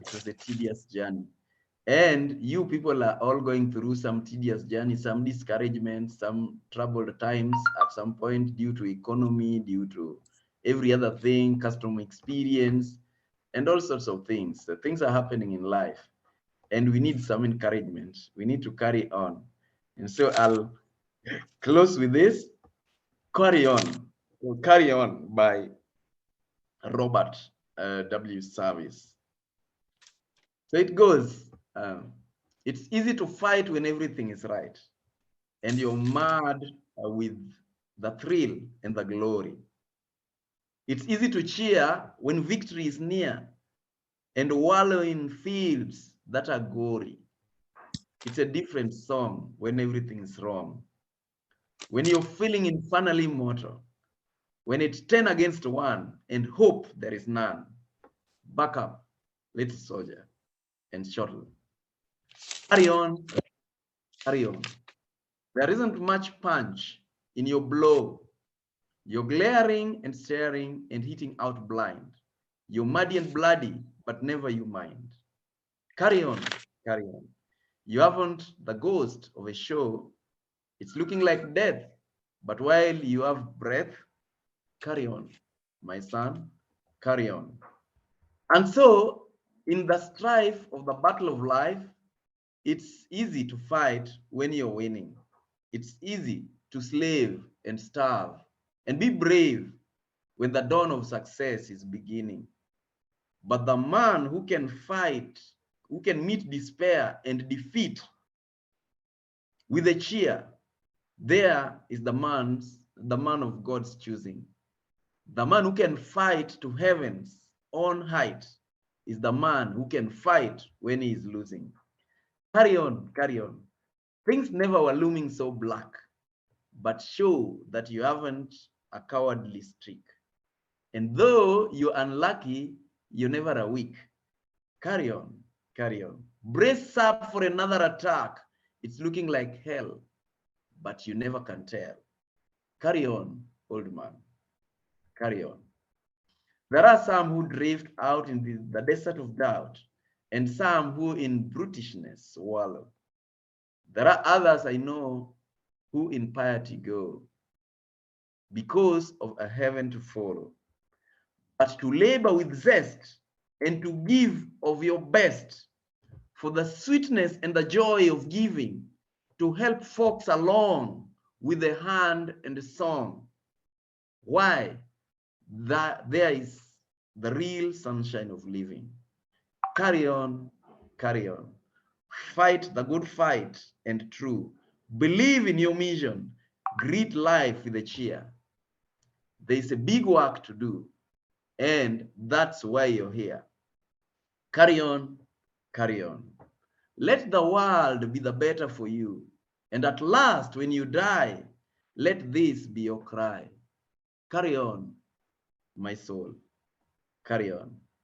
It was a tedious journey. And you people are all going through some tedious journey, some discouragement, some troubled times at some point due to economy, due to every other thing, customer experience, and all sorts of things. The things are happening in life, and we need some encouragement. We need to carry on. And so I'll close with this. Carry on. We'll carry on by Robert W. Service. So it goes, it's easy to fight when everything is right, and you're mad with the thrill and the glory. It's easy to cheer when victory is near and wallow in fields that are gory. It's a different song when everything is wrong. When you're feeling infernally mortal, when it's 10 against 1 and hope there is none, back up, little soldier, and chortle. Carry on, carry on. There isn't much punch in your blow. You're glaring and staring and hitting out blind. You're muddy and bloody, but never you mind. Carry on, carry on. You haven't the ghost of a show. It's looking like death, but while you have breath, carry on, my son, carry on. And so, in the strife of the battle of life, it's easy to fight when you're winning. It's easy to slave and starve and be brave when the dawn of success is beginning. But the man who can fight, who can meet despair and defeat with a cheer, there is the man of God's choosing. The man who can fight to heaven's own height is the man who can fight when he is losing. Carry on, carry on. Things never were looming so black, but show that you haven't a cowardly streak. And though you're unlucky, you never are weak. Carry on, carry on. Brace up for another attack. It's looking like hell, but you never can tell. Carry on, old man. Carry on. There are some who drift out in the desert of doubt, and some who in brutishness wallow. There are others I know who in piety go, because of a heaven to follow. But to labor with zest and to give of your best for the sweetness and the joy of giving, to help folks along with a hand and a song. Why? That there is the real sunshine of living. Carry on, carry on. Fight the good fight and true. Believe in your mission. Greet life with a cheer. There's a big work to do, and that's why you're here. Carry on, carry on. Let the world be the better for you. And at last, when you die, let this be your cry. Carry on, my soul. Carry on.